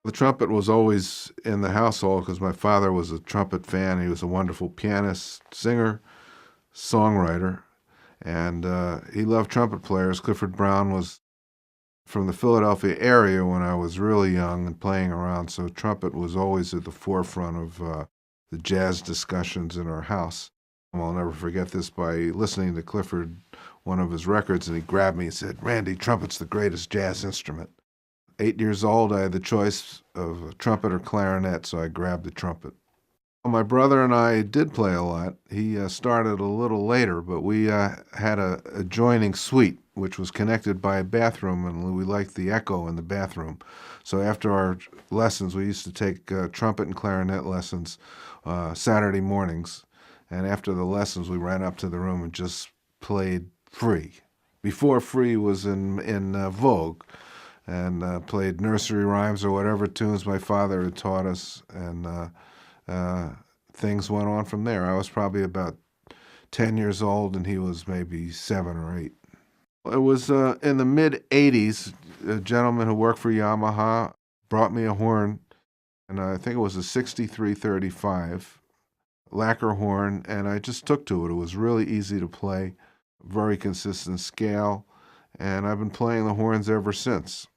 The trumpet was always in the household because my father was a trumpet fan. He was a wonderful pianist, singer, songwriter, and he loved trumpet players. Clifford Brown was from the Philadelphia area when I was really young and playing around, so trumpet was always at the forefront of the jazz discussions in our house. I'll never forget this by listening to Clifford, one of his records, and he grabbed me and said, "Randy, trumpet's the greatest jazz instrument." 8 years old, I had the choice of a trumpet or clarinet, so I grabbed the trumpet. My brother and I did play a lot. He started a little later, but we had a adjoining suite, which was connected by a bathroom, and we liked the echo in the bathroom. So after our lessons, we used to take trumpet and clarinet lessons Saturday mornings. And after the lessons, we ran up to the room and just played free. Before free was in vogue, and played nursery rhymes or whatever tunes my father had taught us, and things went on from there. I was probably about 10 years old, and he was maybe 7 or 8. It was in the mid-'80s, a gentleman who worked for Yamaha brought me a horn, and I think it was a 6335 lacquer horn, and I just took to it. It was really easy to play, very consistent scale, and I've been playing the horns ever since.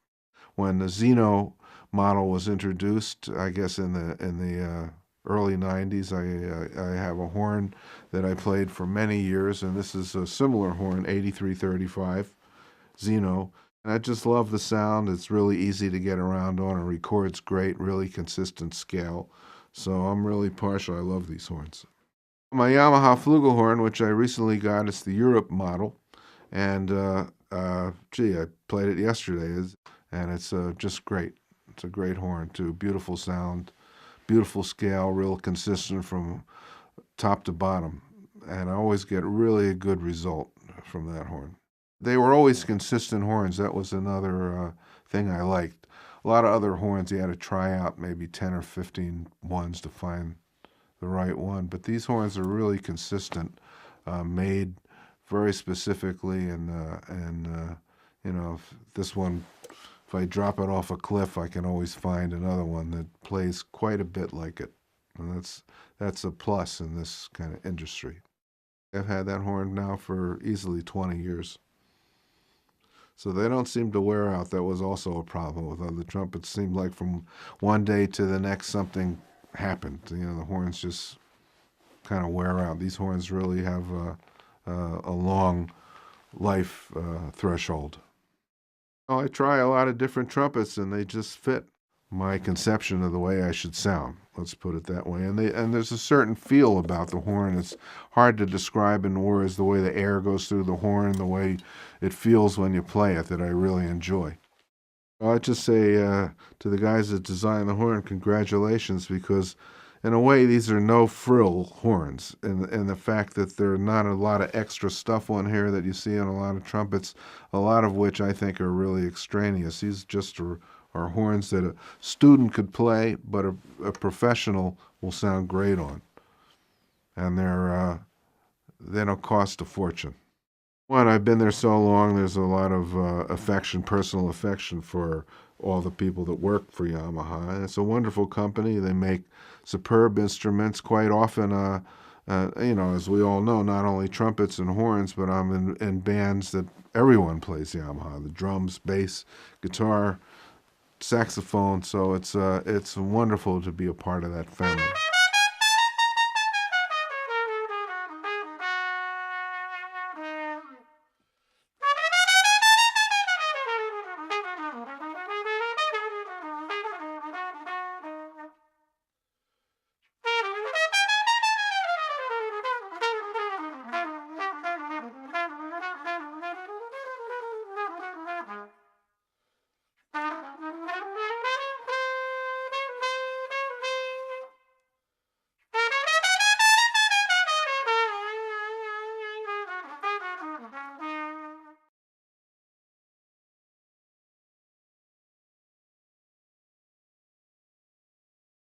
When the Zeno model was introduced, I guess in the early 90s, I have a horn that I played for many years, and this is a similar horn, 8335 Zeno. And I just love the sound. It's really easy to get around on. It records great, really consistent scale. So I'm really partial. I love these horns. My Yamaha flugelhorn, which I recently got, it's the Europe model, and I played it yesterday, and it's just great. It's a great horn too. Beautiful sound, beautiful scale, real consistent from top to bottom, and I always get really a good result from that horn. They were always consistent horns. That was another thing I liked. A lot of other horns, you had to try out maybe 10 or 15 ones to find the right one, but these horns are really consistent, made very specifically, and you know, if I drop it off a cliff, I can always find another one that plays quite a bit like it, and that's a plus in this kind of industry. I've had that horn now for easily 20 years. So they don't seem to wear out. That was also a problem with other trumpets. It seemed like from one day to the next something happened. You know, the horns just kind of wear out. These horns really have a long life threshold. Well, I try a lot of different trumpets, and they just fit my conception of the way I should sound. Let's put it that way. And there's a certain feel about the horn. It's hard to describe in words, the way the air goes through the horn, the way it feels when you play it, that I really enjoy. I'd just say to the guys that designed the horn, congratulations, because in a way these are no-frill horns, and the fact that there are not a lot of extra stuff on here that you see on a lot of trumpets, a lot of which I think are really extraneous. These just are horns that a student could play, but a professional will sound great on. And they don't cost a fortune. One, I've been there so long, there's a lot of affection, personal affection for all the people that work for Yamaha. And it's a wonderful company. They make superb instruments. Quite often, you know, as we all know, not only trumpets and horns, but I'm in bands that everyone plays Yamaha, the drums, bass, guitar, saxophone. So it's wonderful to be a part of that family.